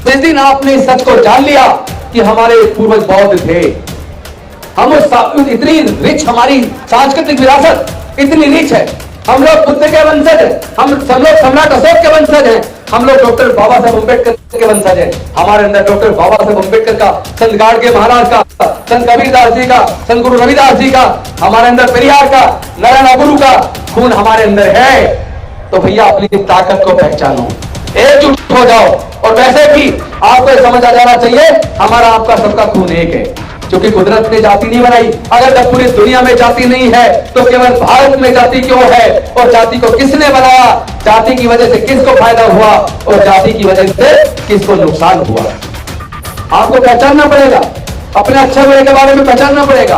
जिस दिन आपने इस सच को जान लिया कि हमारे पूर्वज बौद्ध थे, हम उस इतनी रिच हमारी सांस्कृतिक विरासत इतनी रिच है, हम लोग बुद्ध के वंशज हैं, हम लोग सम्राट अशोक के वंशज हैं, हम लोग डॉक्टर बाबा साहब अम्बेडकर के वंशज हैं। हमारे अंदर डॉक्टर बाबा साहब अम्बेडकर का, संत गाडगे महाराज का, संत कबीरदास जी का, संत गुरु रविदास जी का, हमारे अंदर पेरियार का, नारायण गुरु का खून हमारे अंदर है। तो भैया अपनी ताकत को पहचानो, एकजुट हो जाओ। और वैसे भी आपको समझ आ जाना चाहिए हमारा आपका सबका खून एक है, क्योंकि कुदरत ने जाति नहीं बनाई। अगर जब पूरी दुनिया में जाति नहीं है तो केवल भारत में जाति क्यों है? और जाति को किसने बनाया? जाति की वजह से किसको फायदा हुआ और जाति की वजह से किसको नुकसान हुआ? आपको पहचानना पड़ेगा, अपने अच्छे बुरे के बारे में पहचानना पड़ेगा।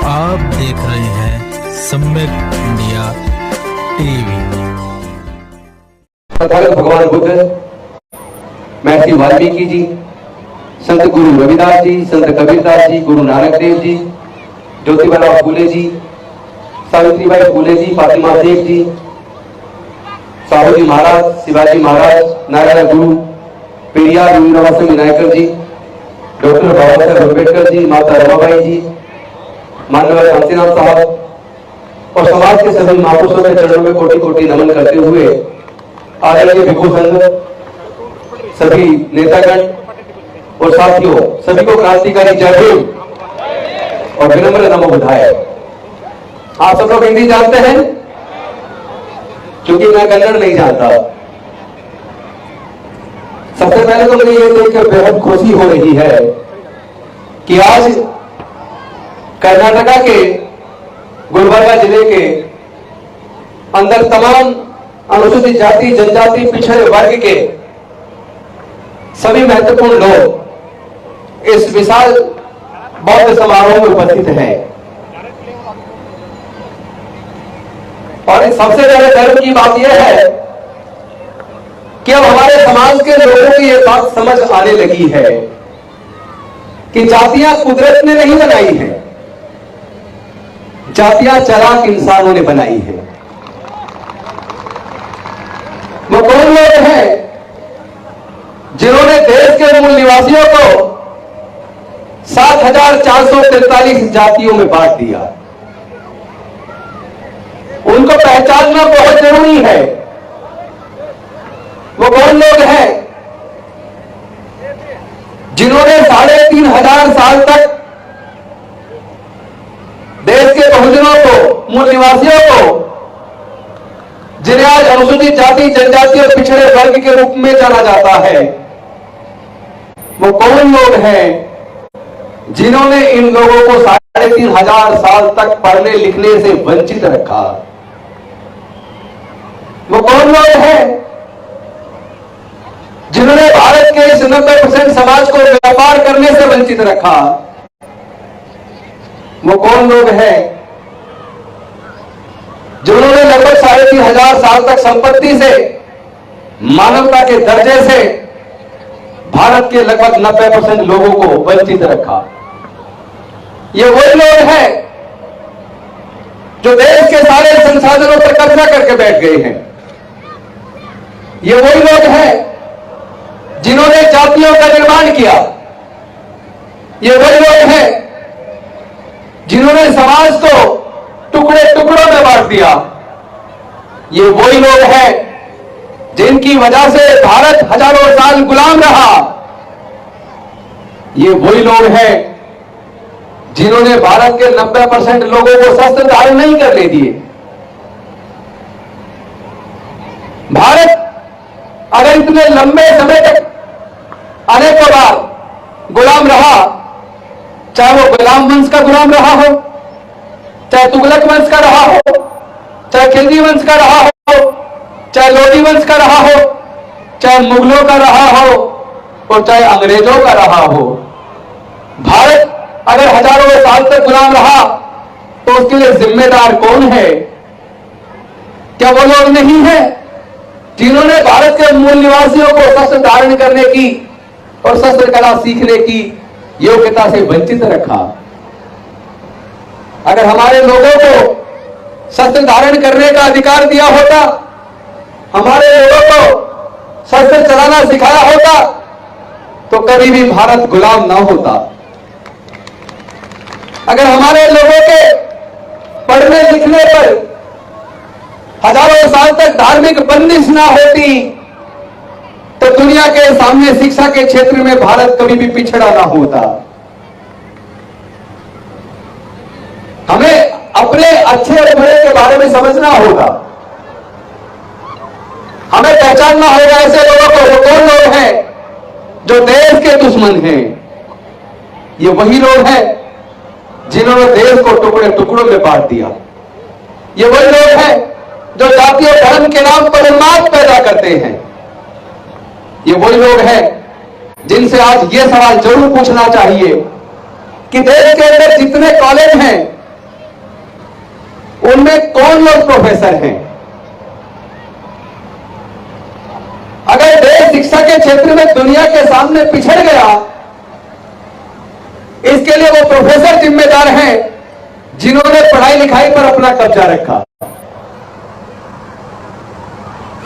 आप देख रहे हैं सम्यक इंडिया टीवी। भगवान बुद्ध, महर्षि वाल्मीकि जी, संत गुरु रविदास जी, संत कबीरदास जी, गुरु नानक देव जी, ज्योतिबा फूले जी, सावित्रीबाई फूले जी, फातिमा शेख जी, साहू जी महाराज, शिवाजी महाराज, नारायण गुरु, पेरियार यूनिवर्सिटी विनायकर जी, डॉक्टर बाबा साहब अम्बेडकर जी, माता रमाबाई जी, माननीय शांतिनाथ साहब और समाज के सभी महापुरुषों के चरणों में कोटि कोटि नमन करते हुए आदरणीय भिक्षु संघ, सभी नेतागण और साथियों सभी को क्रांतिकारी जय भीम और विनम्र नमो बुधाय। आप सब लोग हिंदी जानते हैं? क्योंकि मैं कन्नड़ नहीं जानता। सबसे पहले तो मुझे ये देखकर बेहद खुशी हो रही है कि आज कर्नाटका के गुलबर्गा जिले के अंदर तमाम अनुसूचित जाति, जनजाति, पिछड़े वर्ग के सभी महत्वपूर्ण लोग इस विशाल बौद्ध समारोह में उपस्थित हैं। और सबसे ज्यादा गर्व की बात यह है कि अब हमारे समाज के लोगों को यह बात समझ आने लगी है कि जातियां कुदरत ने नहीं बनाई हैं, जातियां चालाक इंसानों ने बनाई है। वो कौन लोग हैं जिन्होंने देश के मूल निवासियों को 7,443 जातियों में बांट दिया? उनको पहचानना बहुत जरूरी है। वो कौन लोग हैं जिन्होंने 3,500 साल तक देश के बहुजनों को, मूल निवासियों को, जिन्हें आज अनुसूचित जाति, जनजाति और पिछड़े वर्ग के रूप में जाना जाता है, वो कौन लोग हैं जिन्होंने इन लोगों को 3,500 साल तक पढ़ने लिखने से वंचित रखा? वो कौन लोग हैं जिन्होंने भारत के इस 90% समाज को व्यापार करने से वंचित रखा? वो कौन लोग हैं जिन्होंने लगभग 3,500 साल तक संपत्ति से, मानवता के दर्जे से भारत के लगभग 90% लोगों को वंचित रखा? ये वही लोग हैं जो देश के सारे संसाधनों पर कब्जा करके बैठ गए हैं। ये वही लोग हैं जिन्होंने जातियों का निर्माण किया। ये वही लोग हैं जिन्होंने समाज को टुकड़े टुकड़ों में बांट दिया। ये वही लोग हैं जिनकी वजह से भारत हजारों साल गुलाम रहा। ये वही लोग हैं जिन्होंने भारत के 90% लोगों को शस्त्र धारण नहीं करने दिए। भारत अगर इतने लंबे समय तक अनेकों बार गुलाम रहा, चाहे वो गुलाम वंश का गुलाम रहा हो, चाहे तुगलक वंश का रहा हो, चाहे खिलजी वंश का रहा हो, चाहे लोधी वंश का रहा हो, चाहे मुगलों का रहा हो और चाहे अंग्रेजों का रहा हो, भारत अगर हजारों साल तक गुलाम रहा तो उसके लिए जिम्मेदार कौन है? क्या वो लोग नहीं है जिन्होंने भारत के मूल निवासियों को शस्त्र धारण करने की और शस्त्र कला सीखने की योग्यता से वंचित रखा? अगर हमारे लोगों को शस्त्र धारण करने का अधिकार दिया होता, हमारे लोगों को शस्त्र चलाना सिखाया होता तो कभी भी भारत गुलाम ना होता। अगर हमारे लोगों के पढ़ने लिखने पर हजारों साल तक धार्मिक बंदिश ना होती तो दुनिया के सामने शिक्षा के क्षेत्र में भारत कभी भी पिछड़ा ना होता। हमें अपने अच्छे और बुरे के बारे में समझना होगा। हमें पहचानना होगा ऐसे लोगों को, वो कौन लोग हैं जो देश के दुश्मन हैं। ये वही लोग हैं जिन्होंने देश को टुकड़े टुकड़ों में बांट दिया। ये वही लोग हैं जो जाति और धर्म के नाम पर उन्माद पैदा करते हैं। ये वही लोग हैं जिनसे आज ये सवाल जरूर पूछना चाहिए कि देश के अंदर जितने कॉलेज हैं उनमें कौन लोग प्रोफेसर हैं। अगर देश शिक्षा के क्षेत्र में दुनिया के सामने पिछड़ गया, इसके लिए वो प्रोफेसर जिम्मेदार हैं जिन्होंने पढ़ाई लिखाई पर अपना कब्जा रखा।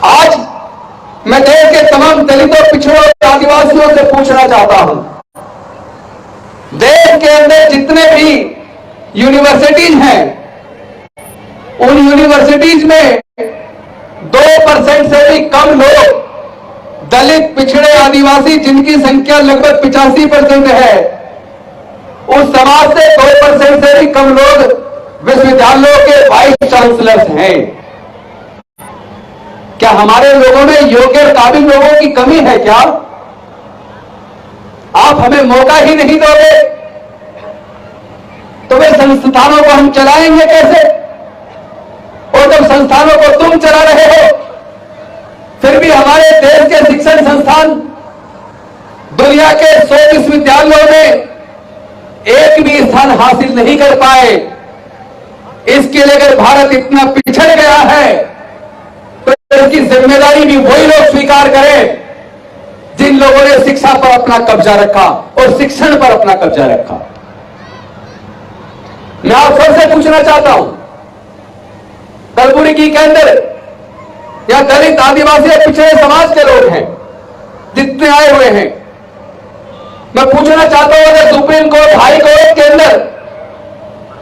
आज मैं देश के तमाम दलितों, पिछड़ों और आदिवासियों से पूछना चाहता हूं, देश के अंदर जितने भी यूनिवर्सिटीज हैं, उन यूनिवर्सिटीज में 2% से भी कम लोग दलित, पिछड़े, आदिवासी, जिनकी संख्या लगभग 85% है, उस समाज से 2% से भी कम लोग विश्वविद्यालयों के वाइस चांसलर्स हैं। क्या हमारे लोगों में योग्य और काबिल लोगों की कमी है क्या? आप हमें मौका ही नहीं दोगे तो वे संस्थानों को हम चलाएंगे कैसे? और जब संस्थानों को तुम चला रहे हो, फिर भी हमारे देश के शिक्षण संस्थान दुनिया के 100 विश्वविद्यालयों में एक भी स्थान हासिल नहीं कर पाए। इसके लिए अगर भारत इतना पिछड़ गया है तो इसकी जिम्मेदारी भी वही लोग स्वीकार करें जिन लोगों ने शिक्षा पर अपना कब्जा रखा और शिक्षण पर अपना कब्जा रखा। मैं आप सबसे पूछना चाहता हूं, कलबुर्गी के अंदर या दलित, आदिवासी या पिछड़े समाज के लोग हैं जितने आए हुए हैं, मैं पूछना चाहता हूं, अगर सुप्रीम कोर्ट, हाई कोर्ट के अंदर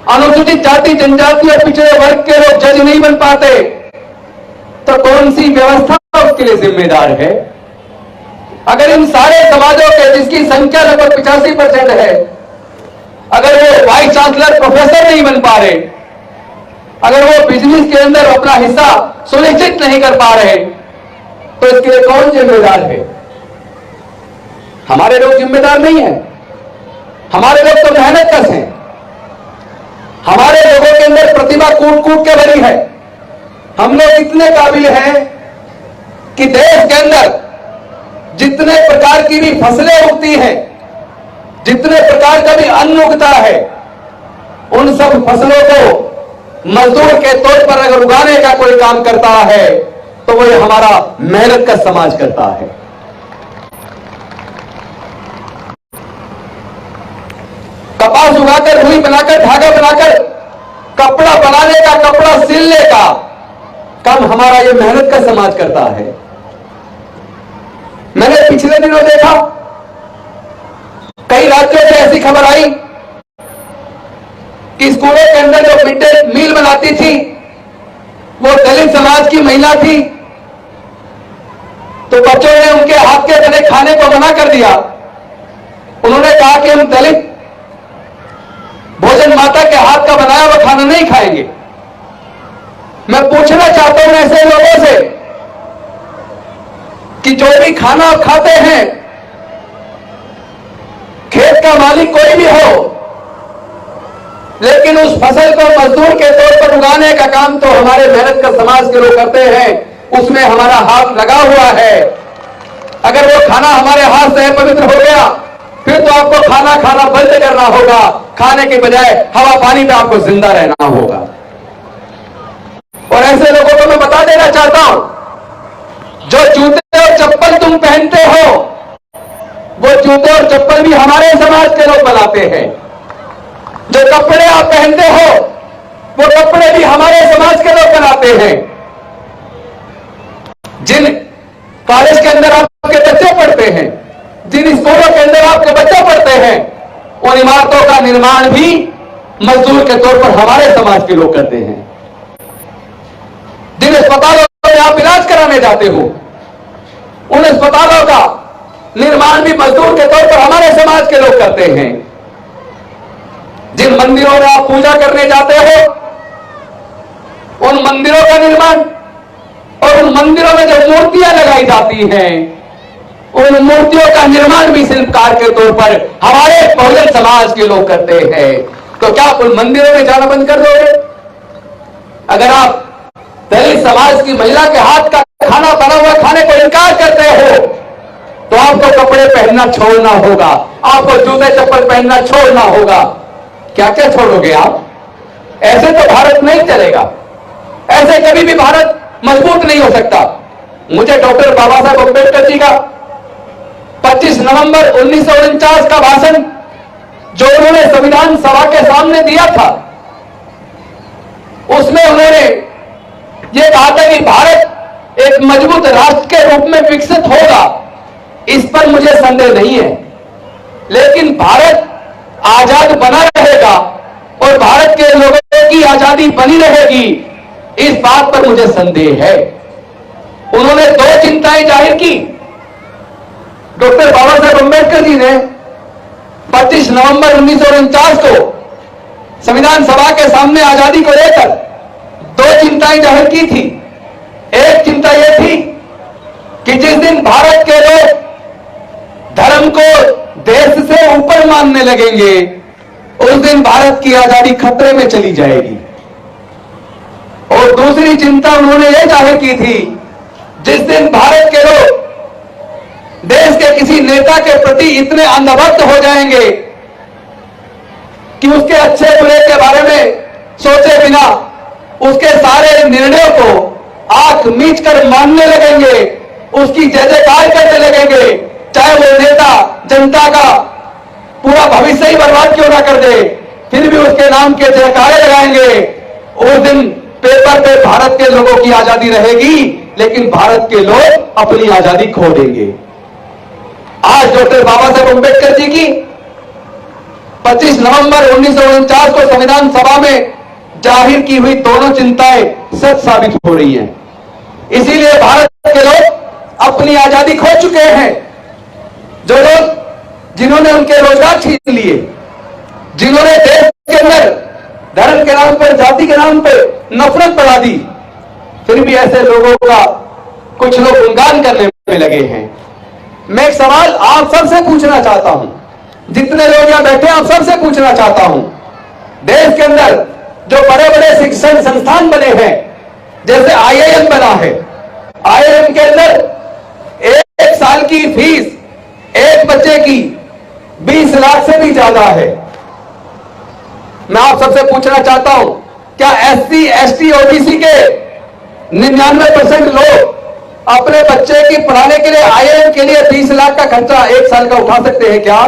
अनुसूचित जाति, जनजाति और पिछड़े वर्ग के लोग जज नहीं बन पाते तो कौन सी व्यवस्था उसके लिए जिम्मेदार है? अगर इन सारे समाजों के, जिसकी संख्या लगभग 85% है, अगर वो वाइस चांसलर, प्रोफेसर नहीं बन पा रहे, अगर वो बिजनेस के अंदर अपना हिस्सा सुनिश्चित नहीं कर पा रहे, तो इसके लिए कौन जिम्मेदार है? हमारे लोग जिम्मेदार नहीं है। हमारे लोग तो मेहनत कश हैं। हमारे लोगों के अंदर प्रतिभा कूट कूट के भरी है। हम लोग इतने काबिल हैं कि देश के अंदर जितने प्रकार की भी फसलें उगती हैं, जितने प्रकार का भी अन्न उगता है, उन सब फसलों को मजदूर के तौर पर अगर उगाने का कोई काम करता है तो वह हमारा मेहनत का समाज करता है। कपास उगाकर, रुई बनाकर, धागा बनाकर कपड़ा बनाने का, कपड़ा सिलने का काम हमारा ये मेहनत का समाज करता है। मैंने पिछले दिनों देखा, कई राज्यों से ऐसी खबर आई कि स्कूलों के अंदर जो मिड डे मील बनाती थी वो दलित समाज की महिला थी, तो बच्चों ने उनके हाथ के बने खाने को मना कर दिया। उन्होंने कहा कि हम दलित भोजन माता के हाथ का बनाया हुआ खाना नहीं खाएंगे। मैं पूछना चाहता हूं ऐसे लोगों से कि जो भी खाना आप खाते हैं, खेत का मालिक कोई भी हो, लेकिन उस फसल को मजदूर के तौर पर उगाने का काम तो हमारे मेहनत का समाज के लोग करते हैं, उसमें हमारा हाथ लगा हुआ है। अगर वो खाना हमारे हाथ से पवित्र हो गया, फिर तो आपको खाना खाना बंद करना होगा। खाने के बजाय हवा पानी पे आपको जिंदा रहना होगा। और ऐसे लोगों को मैं बता देना चाहता हूं, जो जूते और चप्पल तुम पहनते हो, वो जूते और चप्पल भी हमारे समाज के लोग बनाते हैं। जो कपड़े आप पहनते हो, वो कपड़े भी हमारे समाज के लोग बनाते हैं। जिन कॉलेज के अंदर आपके बच्चे पढ़ते हैं, जिन स्कूलों के अंदर आपके बच्चे पढ़ते हैं, उन इमारतों का निर्माण भी मजदूर के तौर पर हमारे समाज के लोग करते हैं। जिन अस्पतालों में आप इलाज कराने जाते हो, उन अस्पतालों का निर्माण भी मजदूर के तौर पर हमारे समाज के लोग करते हैं। जिन मंदिरों में आप पूजा करने जाते हो, उन मंदिरों का निर्माण और उन मंदिरों में जो मूर्तियां लगाई जाती हैं, उन मूर्तियों का निर्माण भी शिल्पकार के तौर पर हमारे बहुजन समाज के लोग करते हैं। तो क्या आप उन मंदिरों में जाना बंद कर दोगे? अगर आप दलित समाज की महिला के हाथ का खाना बना हुआ खाने को इनकार करते हो, तो आपको कपड़े पहनना छोड़ना होगा, आपको जूते चप्पल पहनना छोड़ना होगा। क्या क्या छोड़ोगे आप? ऐसे तो भारत नहीं चलेगा, ऐसे कभी भी भारत मजबूत नहीं हो सकता। मुझे डॉक्टर बाबा साहब अम्बेडकर जी का 25 नवंबर 1949 का भाषण जो उन्होंने संविधान सभा के सामने दिया था, उसमें उन्होंने ये कहा था कि भारत एक मजबूत राष्ट्र के रूप में विकसित होगा, इस पर मुझे संदेह नहीं है, लेकिन भारत आजाद बना रहेगा और भारत के लोगों की आजादी बनी रहेगी, इस बात पर मुझे संदेह है। उन्होंने दो चिंताएं जाहिर की। डॉक्टर बाबा साहेब अम्बेडकर जी ने 25 नवंबर 1949 को संविधान सभा के सामने आजादी को लेकर दो चिंताएं जाहिर की थी। एक चिंता यह थी कि जिस दिन भारत के लोग धर्म को देश से ऊपर मानने लगेंगे, उस दिन भारत की आजादी खतरे में चली जाएगी। और दूसरी चिंता उन्होंने यह जाहिर की थी, जिस दिन भारत के लोग देश के किसी नेता के प्रति इतने अंधभक्त हो जाएंगे कि उसके अच्छे बुरे के बारे में सोचे बिना उसके सारे निर्णयों को आंख मीच कर मानने लगेंगे, उसकी जय जयकार करने लगेंगे, चाहे वो नेता जनता का पूरा भविष्य ही बर्बाद क्यों ना कर दे, फिर भी उसके नाम के जयकारे लगाएंगे। उस दिन पेपर पे भारत के लोगों की आजादी रहेगी, लेकिन भारत के लोग अपनी आजादी खो देंगे। आज डॉक्टर बाबा साहेब अम्बेडकर जी की 25 नवंबर 1949 को संविधान सभा में जाहिर की हुई दोनों चिंताएं सच साबित हो रही हैं। इसीलिए भारत के लोग अपनी आजादी खो चुके हैं। जो लोग जिन्होंने उनके रोजगार छीन लिए, जिन्होंने देश के अंदर धर्म के नाम पर, जाति के नाम पर नफरत बढ़ा दी, फिर भी ऐसे लोगों का कुछ लोग गुणगान करने में लगे हैं। मैं एक सवाल आप सबसे पूछना चाहता हूं, जितने लोग यहां बैठे हैं आप सबसे पूछना चाहता हूं, देश के अंदर जो बड़े बड़े शिक्षण संस्थान बने हैं, जैसे IIM बना है, IIM के अंदर एक साल की फीस एक बच्चे की 20 लाख से भी ज्यादा है। मैं आप सबसे पूछना चाहता हूं, क्या SC, ST, OBC के 99% लोग अपने बच्चे की पढ़ाने के लिए IIM के लिए 20 लाख का खर्चा एक साल का उठा सकते हैं क्या?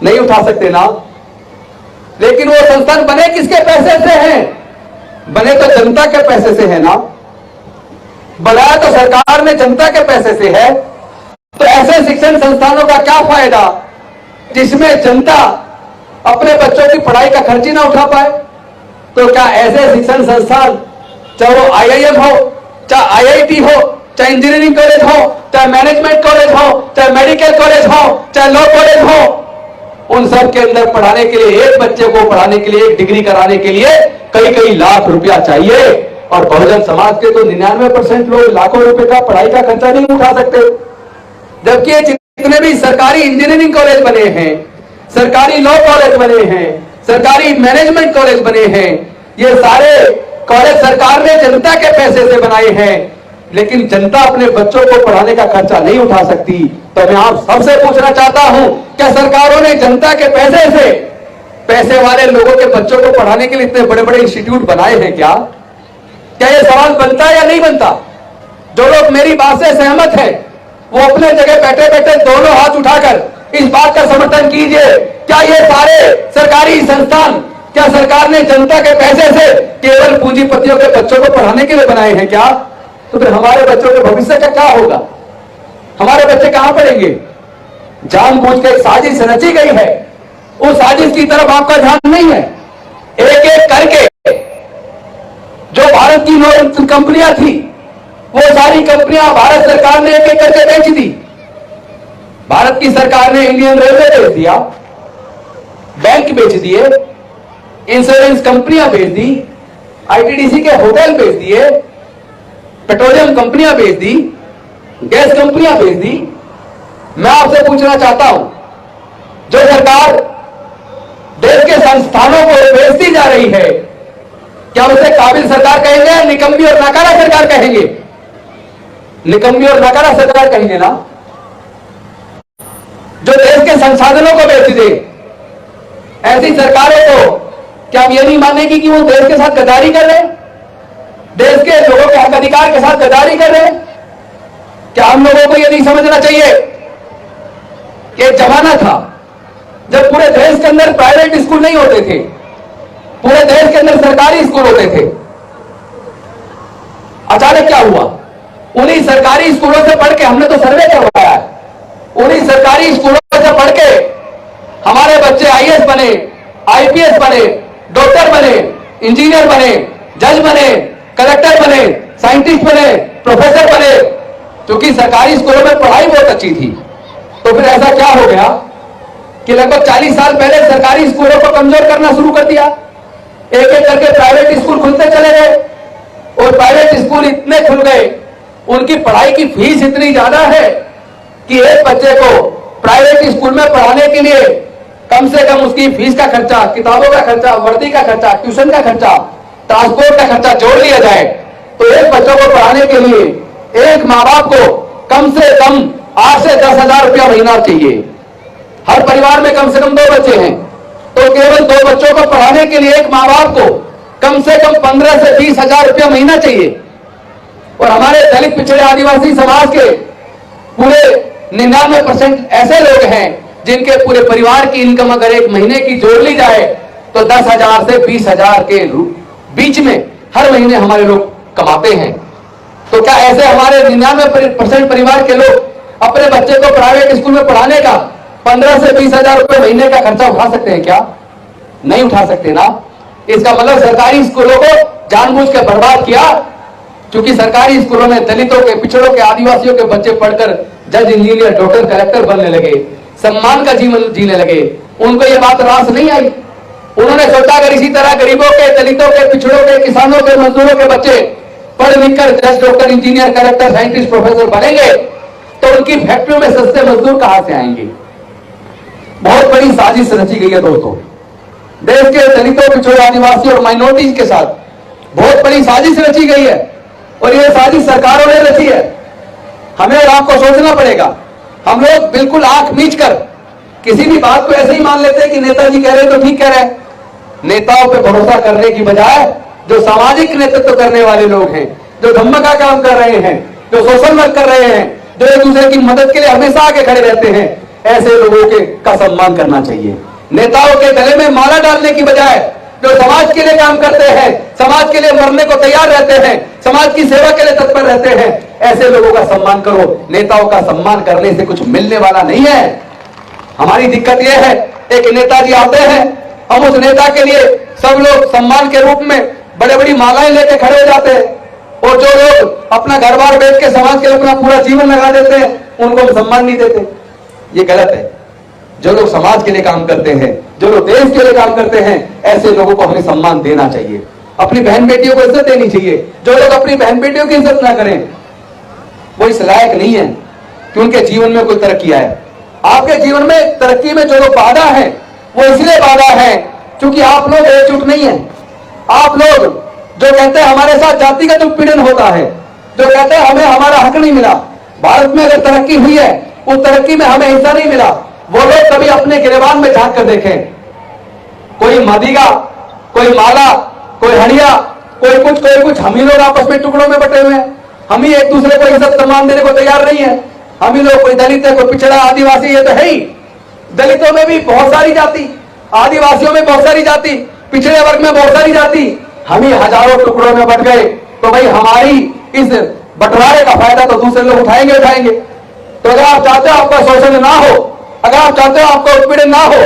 नहीं उठा सकते ना। लेकिन वो संस्थान बने किसके पैसे से हैं? बने तो जनता के पैसे से है ना। बनाया तो सरकार ने जनता के पैसे से है। तो ऐसे शिक्षण संस्थानों का क्या फायदा जिसमें जनता अपने बच्चों की पढ़ाई का खर्च ही ना उठा पाए? तो क्या ऐसे शिक्षण संस्थान, चाहे वो IIM हो, चाहे IIT हो, चाहे इंजीनियरिंग कॉलेज हो, चाहे मैनेजमेंट कॉलेज हो, चाहे मेडिकल कॉलेज हो, चाहे लॉ कॉलेज हो, उन सब के अंदर पढ़ाने के लिए, एक बच्चे को पढ़ाने के लिए, एक डिग्री कराने के लिए कई कई लाख रुपया चाहिए। और बहुजन समाज के तो 99% लोग लाखों रुपए का पढ़ाई का खर्चा नहीं उठा सकते। जबकि जितने भी सरकारी इंजीनियरिंग कॉलेज बने हैं, सरकारी लॉ कॉलेज बने हैं, सरकारी मैनेजमेंट कॉलेज बने हैं, ये सारे कॉलेज सरकार ने जनता के पैसे से बनाए हैं, लेकिन जनता अपने बच्चों को पढ़ाने का खर्चा नहीं उठा सकती। तो मैं आप सबसे पूछना चाहता हूं, क्या सरकारों ने जनता के पैसे से पैसे वाले लोगों के बच्चों को पढ़ाने के लिए इतने बड़े बड़े इंस्टीट्यूट बनाए हैं क्या? क्या यह सवाल बनता है या नहीं बनता? जो लोग मेरी बात से सहमत हैं, वो अपने जगह बैठे बैठे दोनों हाथ उठाकर इस बात का समर्थन कीजिए, क्या ये सारे सरकारी संस्थान, क्या सरकार ने जनता के पैसे से केवल पूंजीपतियों के बच्चों को पढ़ाने के लिए बनाए हैं क्या? तो फिर हमारे बच्चों के भविष्य का क्या होगा? हमारे बच्चे कहां पढ़ेंगे? जानबूझ के एक साजिश रची गई है, उस साजिश की तरफ आपका ध्यान नहीं है। एक एक करके जो भारत की कंपनियां थी, वो सारी कंपनियां भारत सरकार ने एक एक करके बेच दी। भारत की सरकार ने इंडियन रेलवे बेच दिया, बैंक बेच दिए, इंश्योरेंस कंपनियां बेच दी, आईटीडीसी के होटल बेच दिए, पेट्रोलियम कंपनियां बेच दी, गैस कंपनियां बेच दी। मैं आपसे पूछना चाहता हूं, जो सरकार देश के संस्थानों को बेचती जा रही है, क्या उसे काबिल सरकार कहेंगे, निकम्मी और नकारा सरकार कहेंगे? निकम्मी और नकारा सरकार कहेंगे ना। जो देश के संसाधनों को बेच दे, ऐसी सरकारों को क्या हम ये नहीं मानेंगे कि वो देश के साथ गद्दारी कर रहे हैं, देश के लोगों के हक अधिकार के साथ गद्दारी कर रहे हैं? क्या हम लोगों को ये नहीं समझना चाहिए कि एक जमाना था जब पूरे देश के अंदर प्राइवेट स्कूल नहीं होते थे, पूरे देश के अंदर सरकारी स्कूल होते थे। अचानक क्या हुआ? उन्हीं सरकारी स्कूलों से पढ़ के, हमने तो सर्वे करवाया है, उन्हीं सरकारी स्कूलों से पढ़ के हमारे बच्चे आईएएस बने, आईपीएस बने, डॉक्टर बने, इंजीनियर बने, जज बने, कलेक्टर बने, साइंटिस्ट बने, प्रोफेसर बने, क्योंकि सरकारी स्कूलों में पढ़ाई बहुत अच्छी थी। तो फिर ऐसा क्या हो गया कि लगभग 40 साल पहले सरकारी स्कूलों को कमजोर करना शुरू कर दिया, एक एक करके प्राइवेट स्कूल खुलते चले गए, और प्राइवेट स्कूल इतने खुल गए, उनकी पढ़ाई की फीस इतनी ज्यादा है कि एक बच्चे को प्राइवेट स्कूल में पढ़ाने के लिए कम से कम उसकी फीस का खर्चा, किताबों का खर्चा, वर्दी का खर्चा, ट्यूशन का खर्चा, ट्रांसपोर्ट का खर्चा जोड़ लिया जाए तो एक बच्चों को पढ़ाने के लिए एक माँ बाप को कम से कम 8 से 10 हजार रुपया महीना चाहिए। हर परिवार में कम से कम 2 बच्चे हैं, तो केवल 2 बच्चों को पढ़ाने के लिए एक माँ बाप को कम से कम 15 से 20 हजार रुपया महीना चाहिए। और हमारे दलित पिछड़े आदिवासी समाज के पूरे 99% ऐसे लोग हैं जिनके पूरे परिवार की इनकम अगर एक महीने की जोड़ ली जाए तो 10,000 से 20,000 के बीच में हर महीने हमारे लोग कमाते हैं। तो क्या ऐसे हमारे 99% परिवार के लोग अपने बच्चे को प्राइवेट स्कूल में पढ़ाने का 15 से 20,000 रुपए महीने का खर्चा उठा सकते हैं क्या? नहीं उठा सकते ना। इसका मतलब सरकारी स्कूलों को जानबूझ के बर्बाद किया, क्योंकि सरकारी स्कूलों में दलितों के, पिछड़ों के, आदिवासियों के बच्चे पढ़कर जज, इंजीनियर, डॉक्टर, कलेक्टर बनने लगे, सम्मान का जीवन जीने लगे। उनको ये बात रास नहीं आई। उन्होंने सोचा अगर इसी तरह गरीबों के, दलितों के, पिछड़ों के, किसानों के, मजदूरों के बच्चे पढ़ लिख कर जज, doctor, engineer, collector, scientist, professor बनेंगे तो उनकी फैक्ट्रियों में सस्ते मजदूर कहां से आएंगे? बहुत बड़ी साजिश रची गई है दोस्तों, देश के दलितों, पिछड़े, आदिवासी और माइनॉरिटीज के साथ बहुत बड़ी साजिश रची गई है, और यह साजिश सरकारों ने रची है। हमें और आपको सोचना पड़ेगा। हम लोग बिल्कुल आंख मीच कर किसी भी बात को ऐसे ही मान लेते हैं कि नेताजी कह रहे तो ठीक कह रहे हैं। नेताओं पे भरोसा करने की बजाय जो सामाजिक नेतृत्व करने वाले लोग हैं, जो धम्म का काम कर रहे हैं, जो सोशल वर्क कर रहे हैं, जो एक दूसरे की मदद के लिए हमेशा आगे खड़े रहते हैं, ऐसे लोगों के का सम्मान करना चाहिए। नेताओं के गले में माला डालने की बजाय जो समाज के लिए काम करते हैं, समाज के लिए मरने को तैयार रहते हैं, समाज की सेवा के लिए तत्पर रहते हैं, ऐसे लोगों का सम्मान करो। नेताओं का सम्मान करने से कुछ मिलने वाला नहीं है। हमारी दिक्कत यह है, एक नेताजी आते हैं, हम उस नेता के लिए सब लोग सम्मान के रूप में बड़े बड़ी मालाएं लेके खड़े हो जाते हैं, और जो लोग अपना घर बार बेच के समाज के लिए अपना पूरा जीवन लगा देते हैं, उनको हम सम्मान नहीं देते। ये गलत है। जो लोग समाज के लिए काम करते हैं, जो लोग देश के लिए काम करते हैं, ऐसे लोगों को हमें सम्मान देना चाहिए। अपनी बहन बेटियों को इज्जत देनी चाहिए। जो लोग अपनी बहन बेटियों की इज्जत ना करें वो इस लायक नहीं है कि उनके जीवन में कोई तरक्की आए। आपके जीवन में तरक्की में जो लोग बाधा है वो इसलिए बाधा है क्योंकि आप लोग एकजुट नहीं है। आप लोग जो कहते हैं हमारे साथ जातिगत उत्पीड़न होता है, जो कहते हैं हमें हमारा हक नहीं मिला, भारत में अगर तरक्की हुई है उस तरक्की में हमें हिस्सा नहीं मिला, वो लोग कभी अपने गिरबान में झांक कर देखें। कोई मदिगा, कोई माला, कोई हड़िया, कोई कुछ, हम ही लोग आपस में टुकड़ों में बटे हुए हैं। हम ही एक दूसरे को इज्जत सम्मान देने को तैयार नहीं है। हम ही लोग, कोई दलित है, कोई पिछड़ा, आदिवासी, ये तो है ही। दलितों में भी बहुत सारी जाति, आदिवासियों में बहुत सारी जाति, पिछड़े वर्ग में बहुत सारी जाति, हम ही हजारों टुकड़ों में बट गए। तो भाई हमारी इस बंटवारे का फायदा तो दूसरे लोग उठाएंगे। तो अगर आप चाहते हो आपका शोषण ना हो, अगर आप चाहते हो आपका उत्पीड़न ना हो,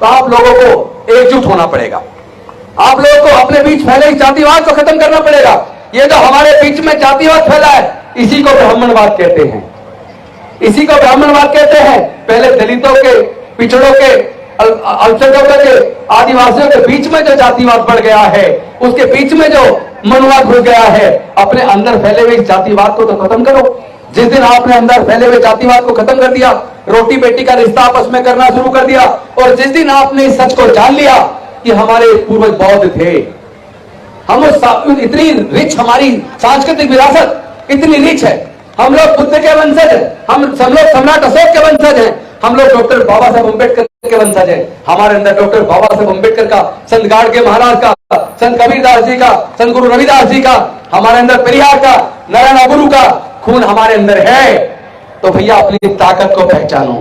तो आप लोगों को एकजुट होना पड़ेगा। आप लोगों को अपने बीच फैले इस जातिवाद को खत्म करना पड़ेगा। ये जो हमारे बीच में जातिवाद फैला है, इसी को ब्राह्मणवाद कहते हैं, इसी को ब्राह्मणवाद कहते हैं। पहले दलितों के, पिछड़ों के, अल्पसंख्यकों के, आदिवासियों के बीच में जो जातिवाद बढ़ गया है, उसके बीच में जो मनवाद घुस गया है, अपने अंदर फैले हुए इस जातिवाद को तो खत्म करो। जिस दिन आपने अंदर फैले हुए जातिवाद को खत्म कर दिया, रोटी बेटी का रिश्ता आपस में करना शुरू कर दिया, और जिस दिन आपने इस सच को जान लिया कि हमारे पूर्वज बौद्ध थे, हम इतनी रिच, हमारी सांस्कृतिक विरासत इतनी रिच है, हम लोग बुद्ध के वंशज हैं, हम सब लोग सम्राट अशोक के वंशज हैं, हम लोग डॉक्टर बाबा साहब अम्बेडकर के वंशज हैं। हमारे अंदर डॉक्टर बाबा साहब अम्बेडकर का, संत गाड़गे महाराज का, संत कबीरदास जी का, संत गुरु रविदास जी का, हमारे अंदर पेरियार का, नारायण गुरु का खून हमारे अंदर है। तो भैया अपनी ताकत को पहचानो,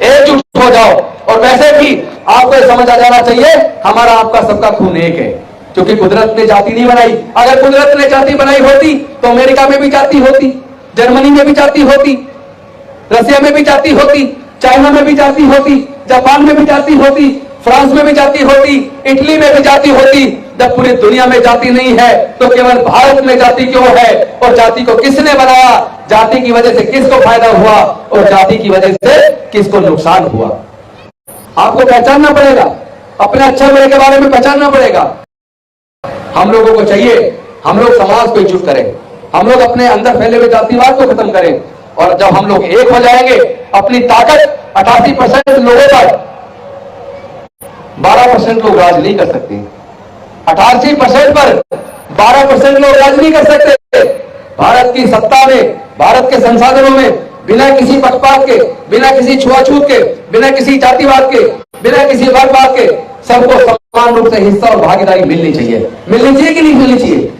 एकजुट हो जाओ। और वैसे भी आपको यह समझ आ जाना चाहिए, हमारा आपका सबका खून एक है, क्योंकि कुदरत ने जाति नहीं बनाई। अगर कुदरत ने जाति बनाई होती तो अमेरिका में भी जाति होती, जर्मनी में भी जाति होती, रसिया में भी जाति होती, चाइना में भी जाति होती, जापान में भी जाति होती, फ्रांस में भी जाति होती, इटली में भी जाति होती। जब पूरी दुनिया में जाति नहीं है तो केवल भारत में जाति क्यों है? और जाति को किसने बनाया? जाति की वजह से किसको फायदा हुआ और जाति की वजह से किसको नुकसान हुआ? आपको पहचानना पड़ेगा, अपने अच्छे बुरे के बारे में पहचानना पड़ेगा। हम लोगों को चाहिए, हम लोग समाज को एकजुट करें, हम लोग अपने अंदर फैले हुए जातिवाद को खत्म करें। और जब हम लोग एक हो जाएंगे, अपनी ताकत 88% लोगों पर, 12% लोग राज नहीं कर सकते। 88% पर 12% लोग राज नहीं कर सकते। भारत की सत्ता में, भारत के संसाधनों में बिना किसी पक्षपात के, बिना किसी छुआछूत के, बिना किसी जातिवाद के, बिना किसी वर्गवाद के सबको समान रूप से हिस्सा और भागीदारी मिलनी चाहिए। मिलनी चाहिए कि नहीं मिलनी चाहिए?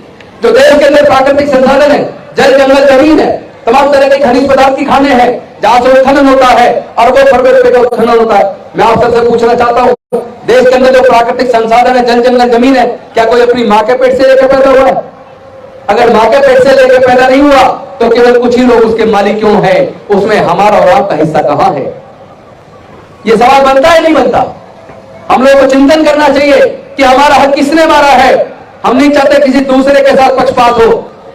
जो देश के अंदर प्राकृतिक संसाधन है, जल जंगल जमीन है, तमाम तरह के खनिज पदार्थ की खाने हैं, जहां से उत्खनन होता है, अरबों खरबों रुपए का उत्खनन होता है। मैं आप सबसे पूछना चाहता हूं, देश के अंदर जो प्राकृतिक संसाधन है, जल जंगल जमीन है, क्या कोई अपनी मां के पेट से लेकर पैदा हुआ है? अगर मां के पेट से लेकर पैदा नहीं हुआ तो केवल कुछ ही लोग उसके मालिक क्यों है? उसमें हमारा और आपका हिस्सा कहां है? यह सवाल बनता है नहीं बनता? हम लोगों को चिंतन करना चाहिए कि हमारा हक किसने मारा है। हम नहीं चाहते किसी दूसरे के साथ पक्षपात हो,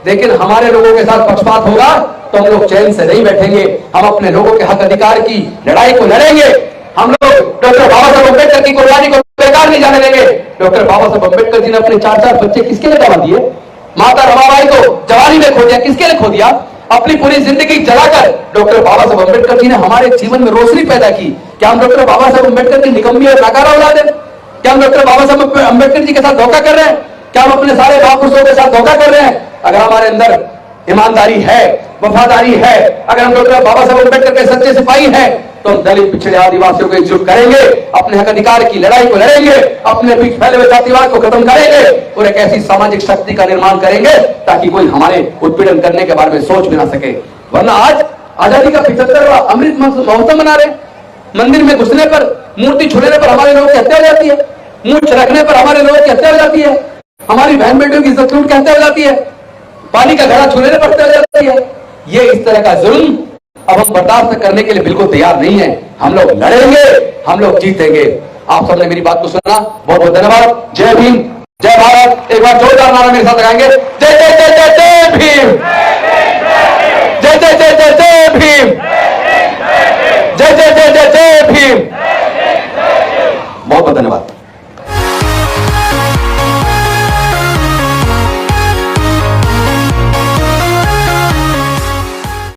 लेकिन हमारे लोगों के साथ पक्षपात होगा तो हम लोग चैन से नहीं बैठेंगे। हम अपने लोगों के हक अधिकार की लड़ाई को लड़ेंगे। हम लोग डॉक्टर बाबा साहब अम्बेडकर की कुर्बानी को बेकार नहीं जाने देंगे। डॉक्टर बाबा साहब अम्बेडकर जी ने अपने 4 बच्चे किसके लिए गवा दिए? माता रमाबाई को जवानी में खो दिया, किसके लिए खो दिया? अपनी पूरी जिंदगी जलाकर डॉक्टर बाबा साहब अम्बेडकर जी ने हमारे जीवन में रोशनी पैदा की। क्या हम डॉक्टर बाबा साहब अम्बेडकर की निकम्मी और नाकारा औलाद हैं? क्या हम डॉक्टर बाबा साहब अम्बेडकर जी के साथ धोखा कर रहे हैं? क्या हम अपने सारे महापुरुषों के साथ धोखा कर रहे हैं? अगर हमारे अंदर ईमानदारी है, वफादारी है, अगर हम डॉक्टर बाबा साहब अम्बेडकर के सच्चे सिपाही हैं, तो हम दलित पिछड़े आदिवासियों को एकजुट करेंगे, अपने हक अधिकार की लड़ाई को लड़ेंगे, अपने बीच फैले हुए जातिवाद को खत्म करेंगे और एक ऐसी सामाजिक शक्ति का निर्माण करेंगे ताकि कोई हमारे उत्पीड़न करने के बारे में सोच भी ना सके। वरना आज आजादी का 75वां अमृत महोत्सव मना रहे, मंदिर में घुसने पर, मूर्ति छूने पर हमारे लोगों की हत्या हो जाती है, मूर्छ रखने पर हमारे लोगों की हत्या हो जाती है, हमारी बहन बेटियों की इज्जत लूट के हत्या हो जाती है, पानी का घड़ा छूने पर हत्या हो जाती है। ये इस तरह का जुल्म अब हम बर्दाश्त करने के लिए बिल्कुल तैयार नहीं है। हम लोग लड़ेंगे, हम लोग जीतेंगे। आप सबने मेरी बात को सुना, बहुत बहुत धन्यवाद। जय भीम, जय भारत। एक बार जोरदार नारा मेरे साथ लगाएंगे, जय जय जय जय जय भीम, जय जय जय जय जय भीम।